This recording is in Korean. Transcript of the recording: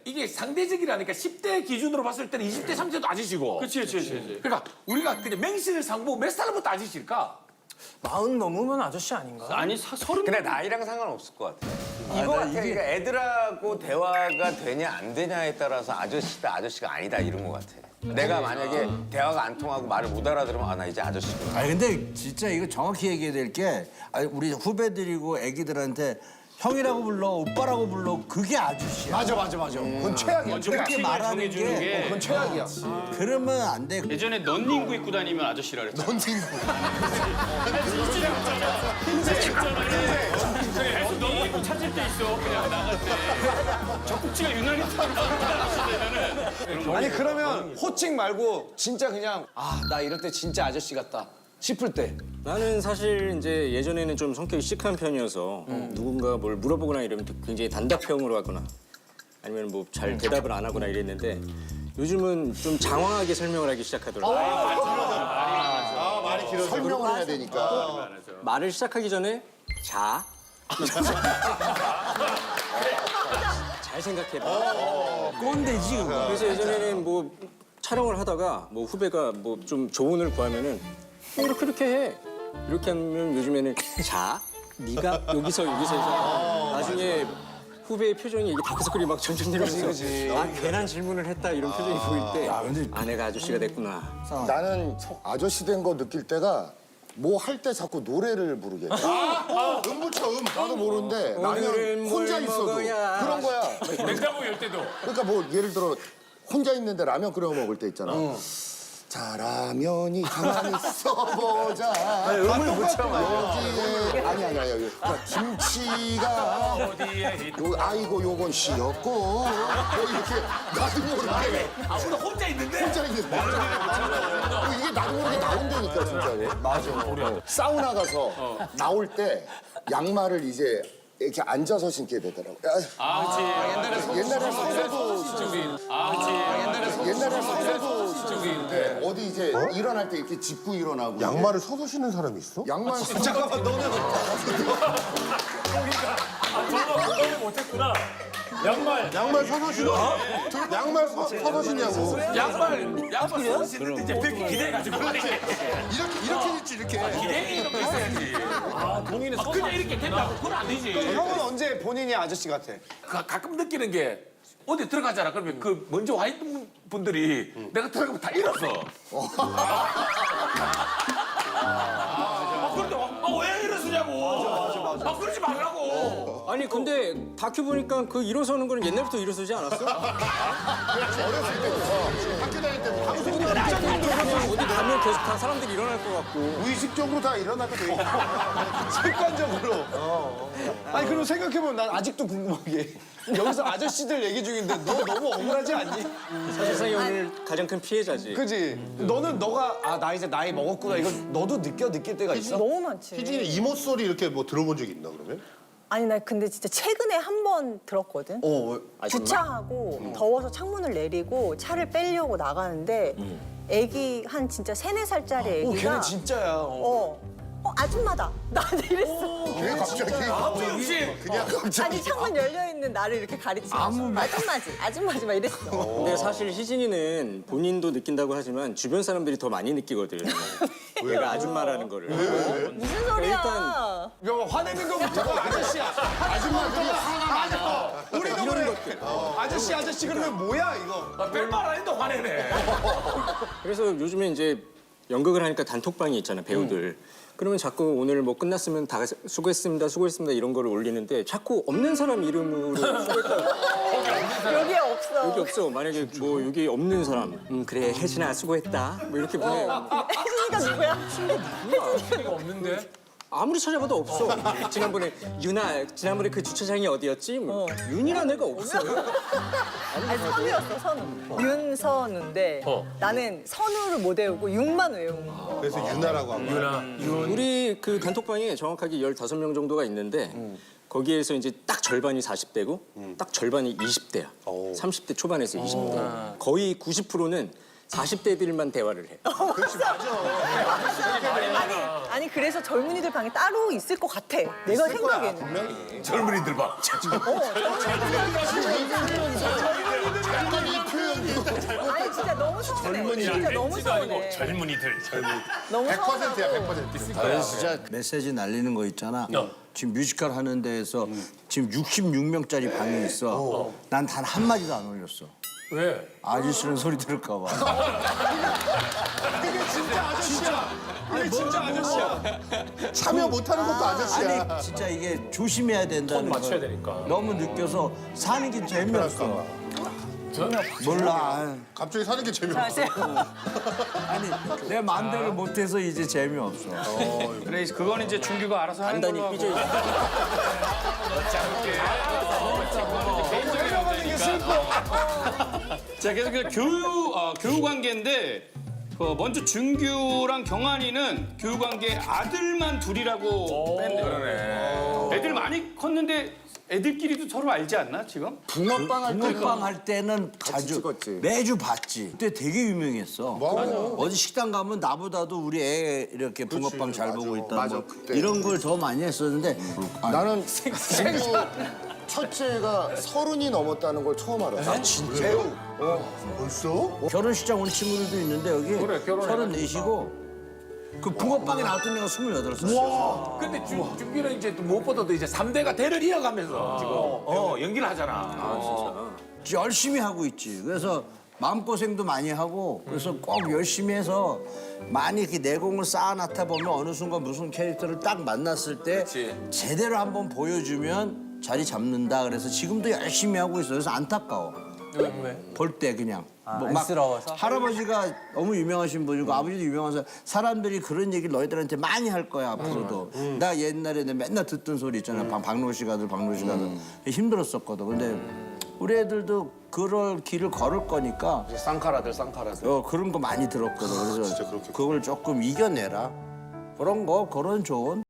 이게 상대적이라니까 10대 기준으로 봤을 때는 20대, 30대도 아저씨고. 그렇지. 그러니까 우리가 그냥 명실상부 몇 살부터 아저씨일까? 40 넘으면 아저씨 아닌가? 아니 서른. 근데 나이랑 상관없을 것 같아. 이거 같아. 그러니까 애들하고 대화가 되냐 안 되냐에 따라서 아저씨다 아저씨가 아니다 이런 것 같아. 내가 만약에 대화가 안 통하고 말을 못 알아들으면 아 나 이제 아저씨구나. 아니 근데 진짜 이거 정확히 얘기해야 될 게 우리 후배들이고 애기들한테 형이라고 불러 오빠라고 불러 그게 아저씨야. 맞아. 그건 최악이야. 그렇게 말하는 게 그건 최악이야. 그러면 안 돼. 예전에 넌닝구 입고 다니면 아저씨라 그랬잖아. 넌닝구. 계속 넌닝구 찾을 때 있어. 그냥 나갈 때. 젖꼭지가 유난히 아저씨되면은. 아니 그러면 호칭 말고 진짜 그냥 아 나 이럴 때 진짜 아저씨 같다 싶을 때. 나는 사실 이제 예전에는 좀 성격이 시크한 편이어서 누군가 뭘 물어보거나 이러면 굉장히 단답형으로 하거나 아니면 뭐 잘 대답을 안 하거나 이랬는데 요즘은 좀 장황하게 설명을 하기 시작하더라고요. 말이 길어서 설명을 해야 되니까. 말을 시작하기 전에 자. 잘 생각해봐. 꼰대지 그거. 그래서 예전에는 뭐 촬영을 하다가 뭐 후배가 뭐 좀 조언을 구하면은 이렇게 해. 이렇게 하면 요즘에는 자, 네가 여기서 해서 나중에 후배의 표정이 이게 다크서클이 막 점점 내려오면서 아 괜한 질문을 했다 이런 표정이 보일 때 아 내가 아저씨가 됐구나. 나는 아저씨 된 거 느낄 때가 뭐 할 때 자꾸 노래를 부르게 돼. 음부터 나도 모르는데 오늘은 라면 혼자 뭘 있어도 먹어야 그런 거야. 냉장고 열 때도. 그러니까 뭐 예를 들어 혼자 있는데 라면 끓여 먹을 때 있잖아. 자 라면이 가만히 있어보자. 음을 못 참아. 여기에 아니 여기 그러니까 김치가 어디에 있... 아이고 요건 씨였고 뭐 이렇게 나도 모르게 아무도 혼자 있는데? 혼자 있는 이게 나도 모르게 나온다니까 진짜로. 맞아. 사우나 가서 나올 때 양말을 이제 이렇게 앉아서 신게 되더라고. 옛날에 서서도 옛날에 서서도 신는데 어디 이제 일어날 때 이렇게 짚고 일어나고. 양말을 서서 신는 사람이 있어? 양말 잠깐만 너는 못했구나. 양말 서서 신어? 양말 서서 신냐고. 양말 쓰는데 이제 벽에 기대가지고. 이렇게 신지 이렇게. 기대 이런 거 있어야지. 동이는 그냥 이렇게 된다고 그건 안 되지. 형은 언제 본인이 아저씨 같아? 가끔 느끼는 게 어디 들어가잖아. 그러면 그 먼저 와 있는 분들이 내가 들어가면 다 잃었어. 그런데 왜 이러시냐고. 그러지 말라고. 아니 근데 다큐 보니까 그 일어서는 거는 옛날부터 일어서지 않았어? 어렸을 때부터 학교 다닐 때부터 방송 어디 가면 계속 다 사람들이 일어날 것 같고. 무의식적으로 다 일어나게 돼 있어. 습관적으로. 아니 그럼 생각해보면 난 아직도 궁금한 게 여기서 아저씨들 얘기 중인데 너 너무 억울하지 않니? 사실상 오늘 가장 큰 피해자지. 그지? 너는 너가 아 나 이제 나이 먹었구나 이거 너도 느낄 때가 있어? 너무 많지. 희진이는 이모 소리 이렇게 뭐 들어본 적 있나 그러면? 아니 나 근데 진짜 최근에 한 번 들었거든. 주차하고 더워서 창문을 내리고 차를 빼려고 나가는데 애기 한 진짜 3, 4살짜리 애기가 걔는 진짜야. 아줌마다 나한테 이랬어. 왜 갑자기? 아무 역시. 그냥 갑자기. 아니 창문 열려있는 나를 이렇게 가리치면서 아줌마지 막 이랬어. 근데 사실 희진이는 본인도 느낀다고 하지만 주변 사람들이 더 많이 느끼거든. 얘가 아줌마라는 거를. 무슨 소리야. 일단 이거 화내는 거부터가 아저씨야. 아줌마들이 화가 많아. 우리도 그래. 아저씨 그러면 뭐야 이거? 별말 안 해도 화내네. 그래서 요즘에 이제 연극을 하니까 단톡방이 있잖아 배우들. 그러면 자꾸 오늘 뭐 끝났으면 다 수고했습니다 이런 거를 올리는데 자꾸 없는 사람 이름으로 수고했다. 여기에 없어. 여기 없어. 만약에 뭐 여기 없는 사람. 그래 혜진아 수고했다. 뭐 이렇게 보내. 혜진이가 누구야? 이거 없는데? 아무리 찾아봐도 없어. 지난번에 윤아 지난번에 그 주차장이 어디였지? 뭐 윤이라는 애가 없어. 아니 선우였어 선우. 윤선우인데 나는 선우를 못 외우고 윤만 외운 거. 그래서 유나라고 한 거야. 우리 그 단톡방에 정확하게 15명 정도가 있는데 거기에서 이제 딱 절반이 40대고 딱 절반이 20대야. 30대 초반에서 20대. 거의 90%는 40대들만 대화를 해. 아니 그래서 젊은이들 방에 따로 있을 것 같아. 내가 생각에는. 분명히. 젊은이들 봐. 너무 서운해. 진짜 너무 서운해. 젊은이들. 너무 100%야, 서운하고. 100%. 그래서 진짜 메시지 날리는 거 있잖아. 지금 뮤지컬 하는 데에서 지금 66명짜리 방이 있어. 난 단 한마디도 안 올렸어. 왜? 아저씨는 소리 들을까 봐. 참여 못하는 것도 아저씨야. 아니 진짜 이게 조심해야 된다는 걸 맞춰야 되니까. 너무 느껴서 사는 게 재미없어. 몰라. 갑자기 사는 게 재미없어. 아니 내 마음대로 못해서 이제 재미없어. 그래, 그건 이제 준규가 알아서 하는 단단히 걸로 삐져 하고. 있어. 자, 계속 교우 관계인데 먼저 준규랑 경환이는 교우 관계 아들만 둘이라고 뺐네. 그러네. 애들 많이 컸는데 애들끼리도 서로 알지 않나 지금? 붕어빵 할 때는 자주 찍었지. 매주 봤지. 그때 되게 유명했어. 어디 식당 가면 나보다도 우리 애 이렇게 붕어빵 잘 보고 있다. 맞아, 뭐 그때. 이런 걸 더 많이 했었는데 나는 친구 첫째가 30이 넘었다는 걸 처음 알았어. 진짜? 배우. 벌써? 결혼식장 온 친구들도 있는데 여기 그래, 결혼해. 34이고 그 붕어빵에 나왔던 애가 28살. 근데 준비는 이제 또 무엇보다도 이제 3대가 대를 이어가면서 지금 연기를 하잖아. 열심히 하고 있지. 그래서 마음고생도 많이 하고 그래서 꼭 열심히 해서 많이 이렇게 내공을 쌓아놨다 보면 어느 순간 무슨 캐릭터를 딱 만났을 때 그치. 제대로 한번 보여주면 자리 잡는다. 그래서 지금도 열심히 하고 있어. 그래서 안타까워. 왜? 볼 때 그냥. 뭐 안쓰러워서? 할아버지가 너무 유명하신 분이고 아버지도 유명해서 사람들이 그런 얘기를 너희들한테 많이 할 거야 앞으로도. 나 옛날에 내가 맨날 듣던 소리 있잖아. 박노식 아들. 힘들었었거든. 근데 우리 애들도 그럴 길을 걸을 거니까 쌍칼아들. 그런 거 많이 들었거든. 그래서 그걸 조금 이겨내라. 그런 조언